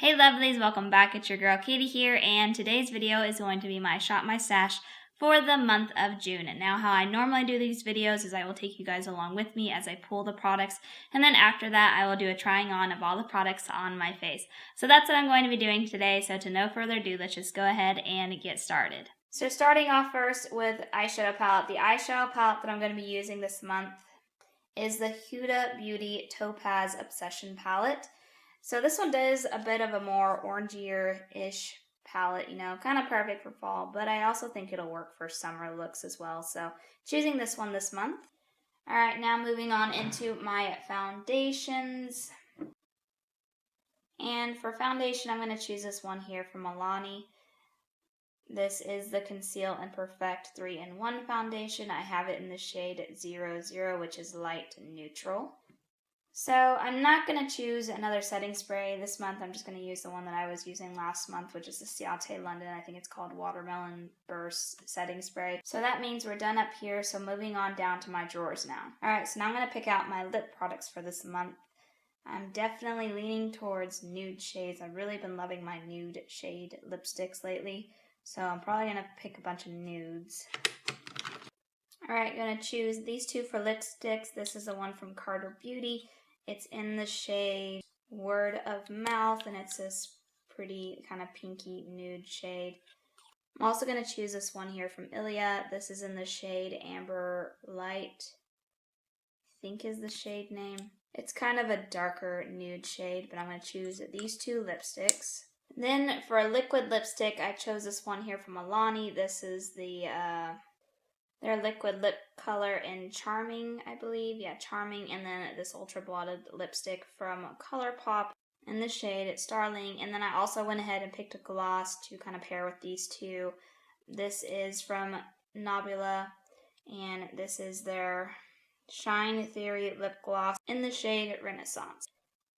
Hey lovelies, welcome back. It's your girl Katie here, and today's video is going to be my Shop My Stash for the month of June. And now how I normally do these videos is I will take you guys along with me as I pull the products, and then after that I will do a trying on of all the products on my face. So that's what I'm going to be doing today, so to no further ado, let's just go ahead and get started. So starting off first with eyeshadow palette. The eyeshadow palette that I'm going to be using this month is the Huda Beauty Topaz Obsession palette. So this one does a bit of a more orangier-ish palette, you know, kind of perfect for fall, but I also think it'll work for summer looks as well. So choosing this one this month. All right, now moving on into my foundations. And for foundation, I'm going to choose this one here from Milani. This is the Conceal and Perfect 3-in-1 foundation. I have it in the shade 00, which is light neutral. So I'm not going to choose another setting spray this month. I'm just going to use the one that I was using last month, which is the Ciate London. I think it's called Watermelon Burst Setting Spray. So that means we're done up here. So moving on down to my drawers now. Alright, so now I'm going to pick out my lip products for this month. I'm definitely leaning towards nude shades. I've really been loving my nude shade lipsticks lately. So I'm probably going to pick a bunch of nudes. Alright, going to choose these two for lipsticks. This is the one from Carter Beauty. It's in the shade Word of Mouth, and it's this pretty kind of pinky nude shade. I'm also going to choose this one here from Ilia. This is in the shade Amber Light, I think is the shade name. It's kind of a darker nude shade, but I'm going to choose these two lipsticks. Then for a liquid lipstick, I chose this one here from Milani. This is their liquid lip color in Charming, I believe. Yeah, Charming. And then this ultra blotted lipstick from ColourPop in the shade Starling. And then I also went ahead and picked a gloss to kind of pair with these two. This is from Nabila, and this is their Shine Theory lip gloss in the shade Renaissance.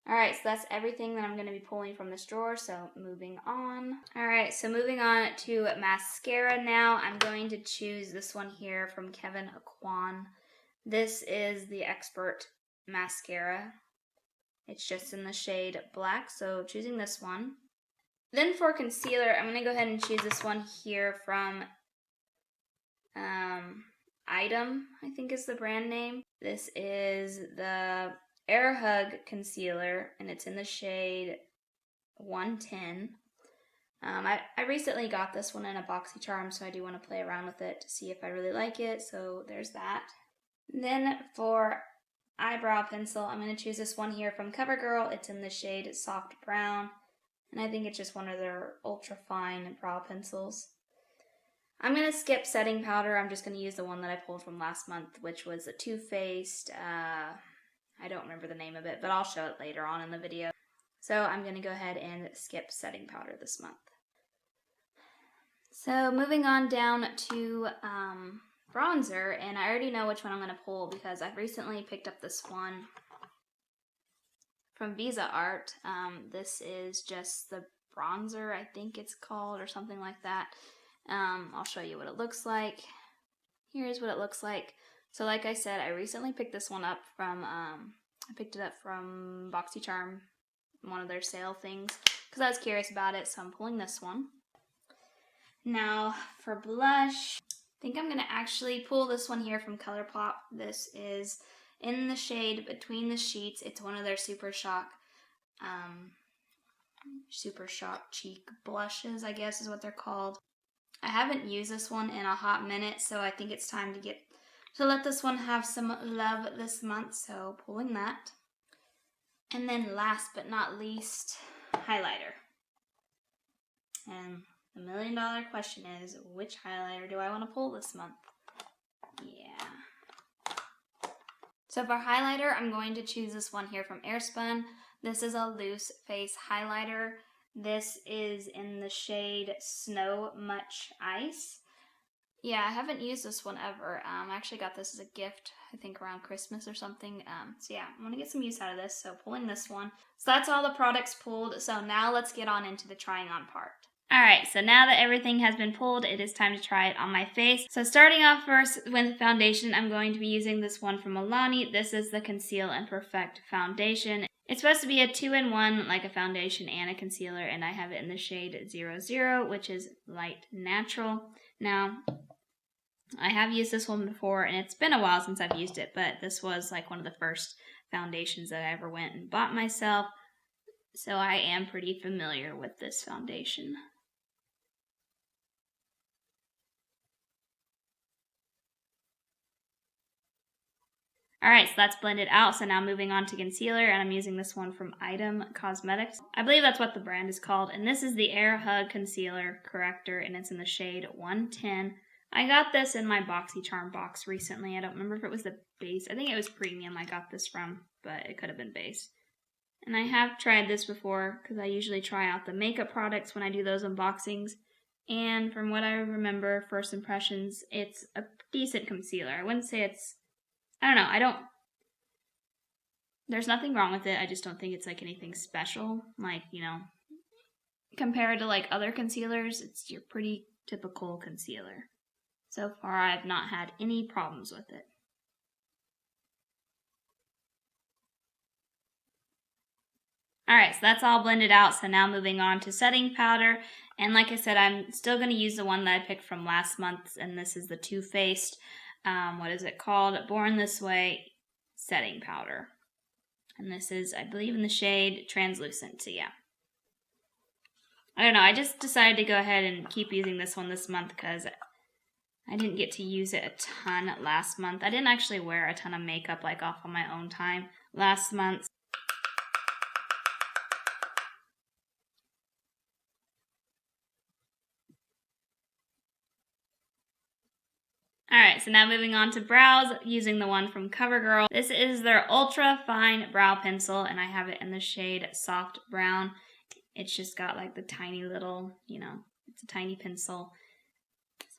Alright, so that's everything that I'm going to be pulling from this drawer, so moving on. Alright, so moving on to mascara now. I'm going to choose this one here from Kevyn Aucoin. This is the Expert Mascara. It's just in the shade Black, so choosing this one. Then for concealer, I'm going to go ahead and choose this one here from Item, I think is the brand name. This is the Hug Concealer, and it's in the shade 110. I recently got this one in a BoxyCharm, so I do want to play around with it to see if I really like it, so there's that. Then for Eyebrow Pencil, I'm going to choose this one here from CoverGirl. It's in the shade Soft Brown, and I think it's just one of their ultra fine brow pencils. I'm going to skip setting powder. I'm just going to use the one that I pulled from last month, which was a Too Faced, I don't remember the name of it, but I'll show it later on in the video. So I'm going to go ahead and skip setting powder this month. So moving on down to bronzer, and I already know which one I'm going to pull because I've recently picked up this one from Visa Art. This is just the bronzer, I think it's called, or something like that. I'll show you what it looks like. Here's what it looks like. So like I said, I recently picked this one up from, I picked it up from BoxyCharm, one of their sale things, because I was curious about it, so I'm pulling this one. Now, for blush, I think I'm going to actually pull this one here from ColourPop. This is in the shade Between the Sheets. It's one of their Super Shock Cheek blushes, I guess is what they're called. I haven't used this one in a hot minute, so I think it's time to let this one have some love this month, so pulling that. And then last but not least, highlighter. And the million-dollar question is, which highlighter do I want to pull this month? Yeah. So for highlighter, I'm going to choose this one here from Airspun. This is a loose face highlighter. This is in the shade Snow Much Ice. Yeah, I haven't used this one ever. I actually got this as a gift, I think around Christmas or something. So yeah, I'm going to get some use out of this, so pulling this one. So that's all the products pulled, so now let's get on into the trying on part. Alright, so now that everything has been pulled, it is time to try it on my face. So starting off first with foundation, I'm going to be using this one from Milani. This is the Conceal and Perfect foundation. It's supposed to be a 2-in-1, like a foundation and a concealer, and I have it in the shade 00, which is light natural. Now, I have used this one before, and it's been a while since I've used it, but this was like one of the first foundations that I ever went and bought myself, so I am pretty familiar with this foundation. Alright, so that's blended out, so now moving on to concealer, and I'm using this one from Item Cosmetics. I believe that's what the brand is called, and this is the Hug Concealer Corrector, and it's in the shade 110. I got this in my BoxyCharm box recently. I don't remember if it was the base. I think it was premium I got this from, but it could have been base. And I have tried this before, because I usually try out the makeup products when I do those unboxings, and from what I remember, first impressions, it's a decent concealer. I wouldn't say it's, I don't know, there's nothing wrong with it, I just don't think it's like anything special, like, you know, compared to like other concealers, it's your pretty typical concealer. So far, I've not had any problems with it. Alright, so that's all blended out, so now moving on to setting powder, and like I said, I'm still going to use the one that I picked from last month, and this is the Too Faced, what is it called? Born This Way setting powder. And this is, I believe, in the shade Translucent, so yeah. I don't know, I just decided to go ahead and keep using this one this month because I didn't get to use it a ton last month. I didn't actually wear a ton of makeup like off on my own time last month. Alright, so now moving on to brows, using the one from CoverGirl. This is their Ultra Fine Brow Pencil, and I have it in the shade Soft Brown. It's just got like the tiny little, you know, it's a tiny pencil.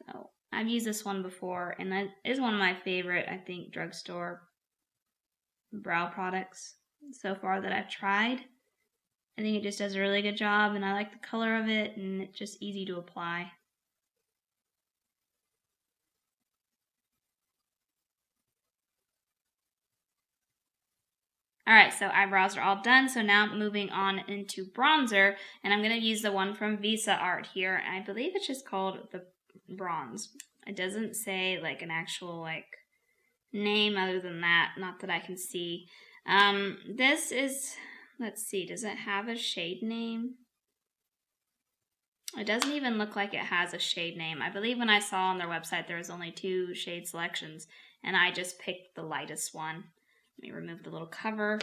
So, I've used this one before, and that is one of my favorite, I think, drugstore brow products so far that I've tried. I think it just does a really good job, and I like the color of it, and it's just easy to apply. Alright, so eyebrows are all done, so now moving on into bronzer, and I'm going to use the one from Visa Art here, and I believe it's just called the Bronze. It doesn't say like an actual like name other than that, not that I can see. This is, let's see, does it have a shade name? It doesn't even look like it has a shade name. I believe when I saw on their website there was only 2 shade selections, and I just picked the lightest one. Let me remove the little cover.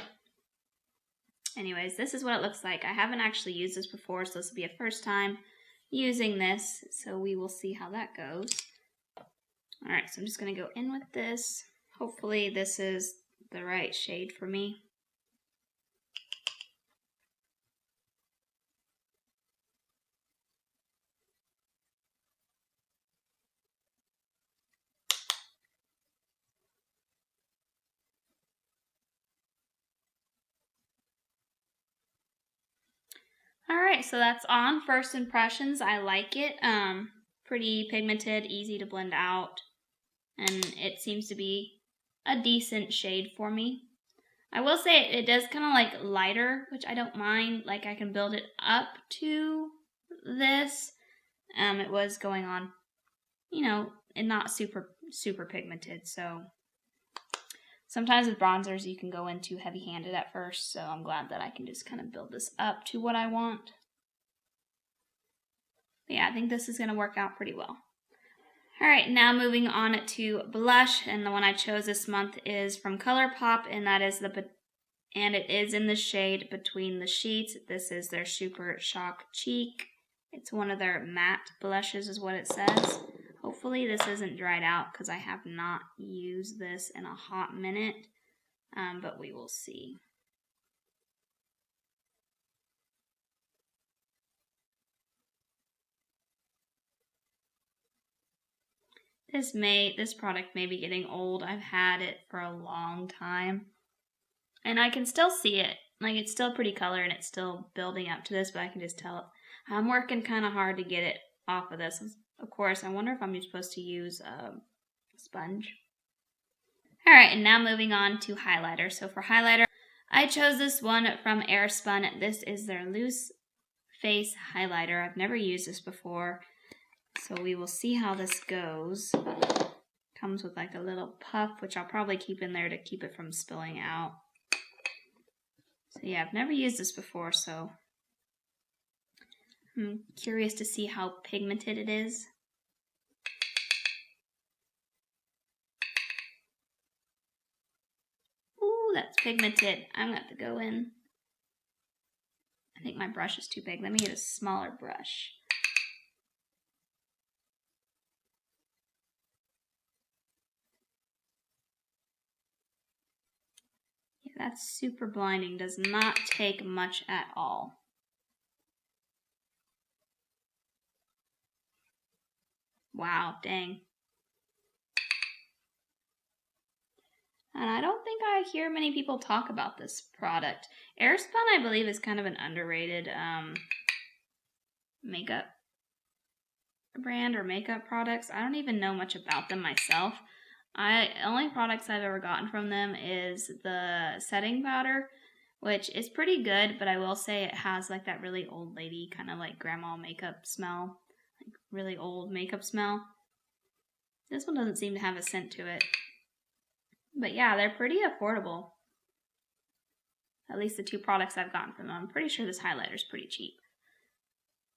Anyways, this is what it looks like. I haven't actually used this before, so this will be a first time using this, so we will see how that goes. Alright, so I'm just going to go in with this. Hopefully this is the right shade for me. Alright, so that's on. First impressions, I like it. Pretty pigmented, easy to blend out, and it seems to be a decent shade for me. I will say it does kind of like lighter, which I don't mind. Like I can build it up to this. It was going on, you know, and not super pigmented, so sometimes with bronzers you can go in too heavy-handed at first, so I'm glad that I can just kind of build this up to what I want. But yeah, I think this is going to work out pretty well. Alright, now moving on to blush, and the one I chose this month is from ColourPop, and that is it is in the shade Between the Sheets. This is their Super Shock Cheek. It's one of their matte blushes is what it says. Hopefully this isn't dried out because I have not used this in a hot minute, but we will see. This product may be getting old. I've had it for a long time, and I can still see it. Like, it's still pretty color and it's still building up to this, but I can just tell I'm working kind of hard to get it off of this. Of course, I wonder if I'm supposed to use a sponge. Alright, and now moving on to highlighter. So for highlighter, I chose this one from Airspun. This is their loose face highlighter. I've never used this before, so we will see how this goes. Comes with like a little puff, which I'll probably keep in there to keep it from spilling out. So yeah, I've never used this before, so I'm curious to see how pigmented it is. Ooh, that's pigmented. I'm gonna have to go in. I think my brush is too big. Let me get a smaller brush. Yeah, that's super blinding. Does not take much at all. Wow, dang. And I don't think I hear many people talk about this product. Airspun, I believe, is kind of an underrated makeup brand or makeup products. I don't even know much about them myself. Only products I've ever gotten from them is the setting powder, which is pretty good, but I will say it has like that really old lady kind of like grandma makeup smell, like really old makeup smell. This one doesn't seem to have a scent to it. But yeah, they're pretty affordable. At least the two products I've gotten from them. I'm pretty sure this highlighter is pretty cheap.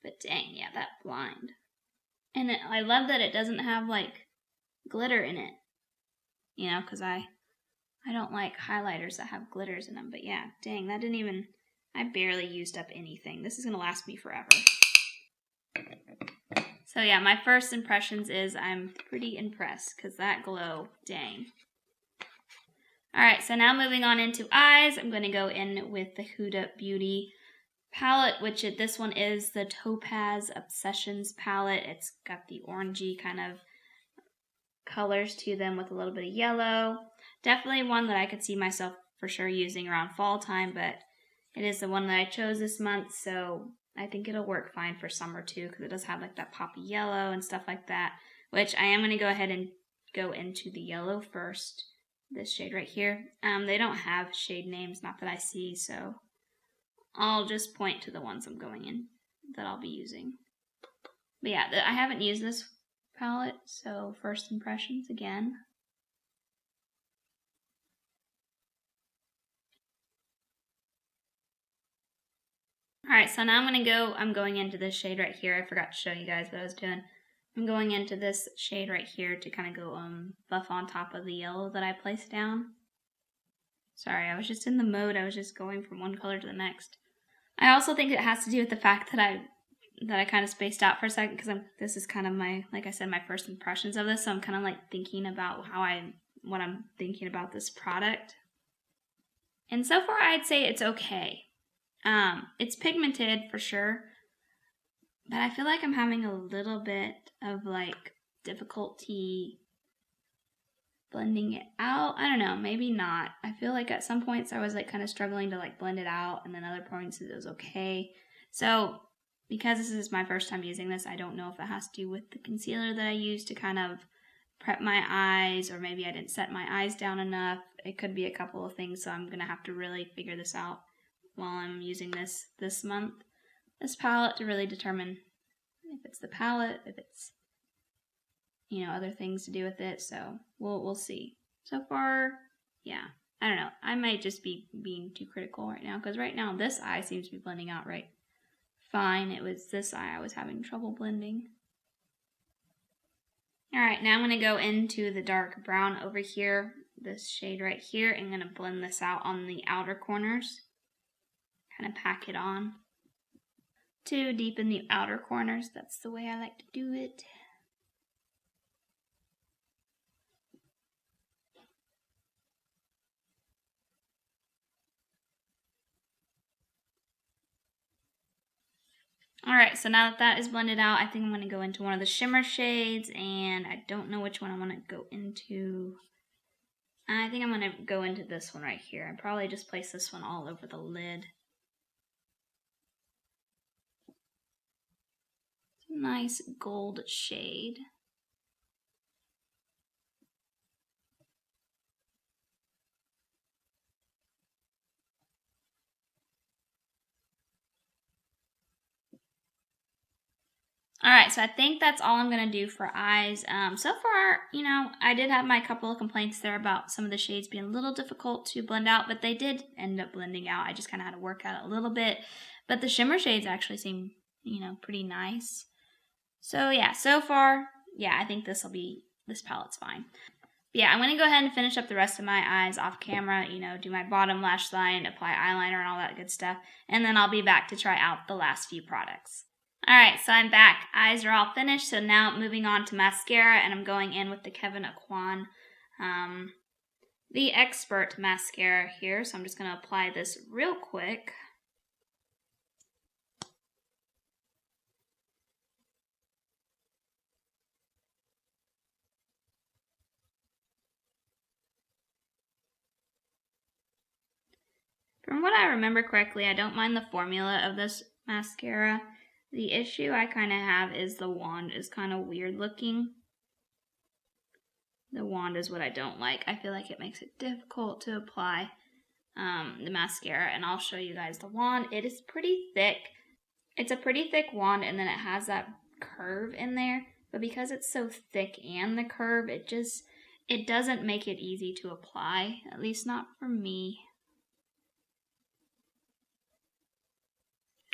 But dang, yeah, that blind. And I love that it doesn't have like glitter in it. You know, because I don't like highlighters that have glitters in them. But yeah, dang, that didn't even... I barely used up anything. This is going to last me forever. So yeah, my first impressions is I'm pretty impressed because that glow, dang. Alright, so now moving on into eyes, I'm going to go in with the Huda Beauty palette, which this one is the Topaz Obsessions palette. It's got the orangey kind of colors to them with a little bit of yellow. Definitely one that I could see myself for sure using around fall time, but it is the one that I chose this month, so I think it'll work fine for summer too, because it does have like that poppy yellow and stuff like that, which I am going to go ahead and go into the yellow first. This shade right here. They don't have shade names, not that I see, so I'll just point to the ones I'm going in that I'll be using. But yeah, I haven't used this palette, so first impressions again. Alright, so now I'm going into this shade right here. I forgot to show you guys what I was doing. I'm going into this shade right here to kind of go buff on top of the yellow that I placed down. Sorry, I was just in the mode. I was just going from one color to the next. I also think it has to do with the fact that I kind of spaced out for a second because this is kind of my, like I said, my first impressions of this. So I'm kind of like thinking about what I'm thinking about this product. And so far, I'd say it's okay. It's pigmented for sure. But I feel like I'm having a little bit of like difficulty blending it out. I don't know, maybe not. I feel like at some points I was like kind of struggling to like blend it out, and then other points it was okay. So because this is my first time using this, I don't know if it has to do with the concealer that I used to kind of prep my eyes, or maybe I didn't set my eyes down enough. It could be a couple of things, so I'm going to have to really figure this out while I'm using this month. This palette to really determine if it's the palette, if it's, you know, other things to do with it. So we'll see. So far, yeah, I don't know. I might just be being too critical right now, because right now this eye seems to be blending out right fine. It was this eye I was having trouble blending. Alright, now I'm going to go into the dark brown over here, this shade right here. I'm going to blend this out on the outer corners. Kind of pack it on to deepen the outer corners. That's the way I like to do it. Alright, so now that that is blended out, I think I'm going to go into one of the shimmer shades, and I don't know which one I want to go into. I think I'm going to go into this one right here. I probably just place this one all over the lid. Nice gold shade. Alright, so I think that's all I'm going to do for eyes. So far, you know, I did have my couple of complaints there about some of the shades being a little difficult to blend out, but they did end up blending out. I just kind of had to work at it a little bit. But the shimmer shades actually seem, you know, pretty nice. So yeah, so far, yeah, I think this palette's fine. But yeah, I'm going to go ahead and finish up the rest of my eyes off camera, you know, do my bottom lash line, apply eyeliner and all that good stuff. And then I'll be back to try out the last few products. Alright, so I'm back. Eyes are all finished, so now moving on to mascara, and I'm going in with the Kevyn Aucoin, the Expert mascara here, so I'm just going to apply this real quick. From what I remember correctly, I don't mind the formula of this mascara. The issue I kind of have is the wand is kind of weird looking. The wand is what I don't like. I feel like it makes it difficult to apply the mascara, and I'll show you guys the wand. It is pretty thick. It's a pretty thick wand, and then it has that curve in there, but because it's so thick and the curve, it doesn't make it easy to apply, at least not for me.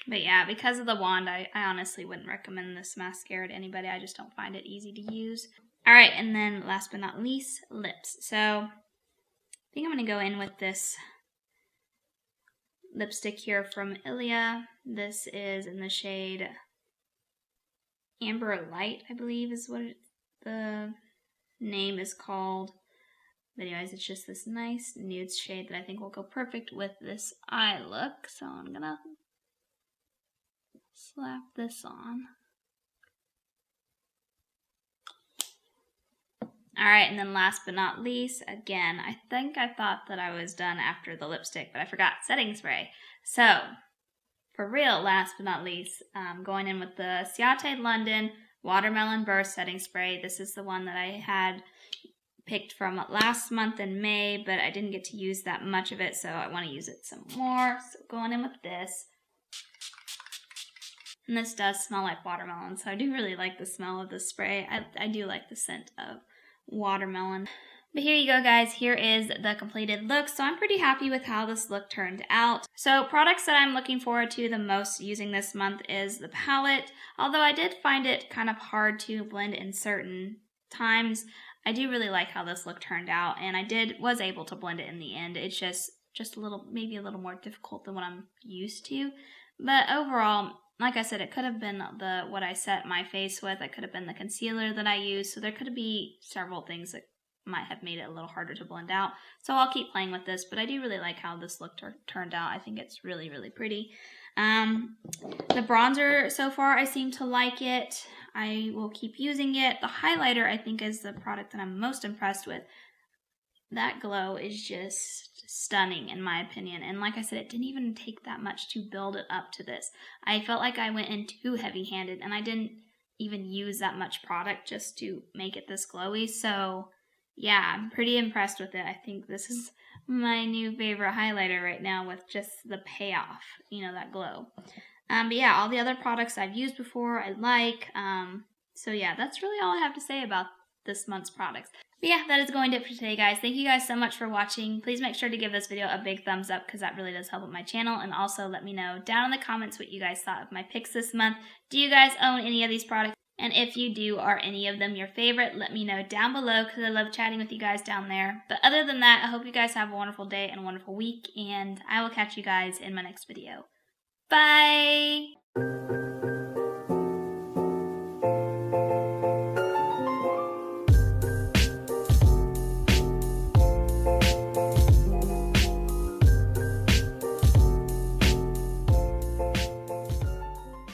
But yeah, because of the wand, I honestly wouldn't recommend this mascara to anybody. I just don't find it easy to use. Alright, and then last but not least, lips. So, I think I'm going to go in with this lipstick here from Ilia. This is in the shade Amber Light, I believe is what the name is called. But anyways, it's just this nice nude shade that I think will go perfect with this eye look. So I'm going to slap this on. Alright, and then last but not least, again, I think I thought that I was done after the lipstick, but I forgot, setting spray. So, for real, last but not least, going in with the Ciate London Watermelon Burst Setting Spray. This is the one that I had picked from last month in May, but I didn't get to use that much of it, so I want to use it some more. So going in with this. And this does smell like watermelon, so I do really like the smell of this spray. I do like the scent of watermelon. But here you go, guys. Here is the completed look. So I'm pretty happy with how this look turned out. So products that I'm looking forward to the most using this month is the palette. Although I did find it kind of hard to blend in certain times, I do really like how this look turned out, and I was able to blend it in the end. It's just a little, maybe a little more difficult than what I'm used to. But overall, like I said, it could have been what I set my face with. It could have been the concealer that I used. So there could be several things that might have made it a little harder to blend out. So I'll keep playing with this, but I do really like how this look turned out. I think it's really, really pretty. The bronzer, so far, I seem to like it. I will keep using it. The highlighter, I think, is the product that I'm most impressed with. That glow is just stunning in my opinion, and like I said, it didn't even take that much to build it up to this. I felt like I went in too heavy-handed, and I didn't even use that much product just to make it this glowy. So yeah, I'm pretty impressed with it. I think this is my new favorite highlighter right now with just the payoff, you know, that glow. But yeah, all the other products I've used before I like. So yeah, that's really all I have to say about this month's products. But yeah, that is going to do it for today, guys. Thank you guys so much for watching. Please make sure to give this video a big thumbs up because that really does help with my channel. And also let me know down in the comments what you guys thought of my picks this month. Do you guys own any of these products? And if you do, are any of them your favorite? Let me know down below because I love chatting with you guys down there. But other than that, I hope you guys have a wonderful day and a wonderful week. And I will catch you guys in my next video. Bye!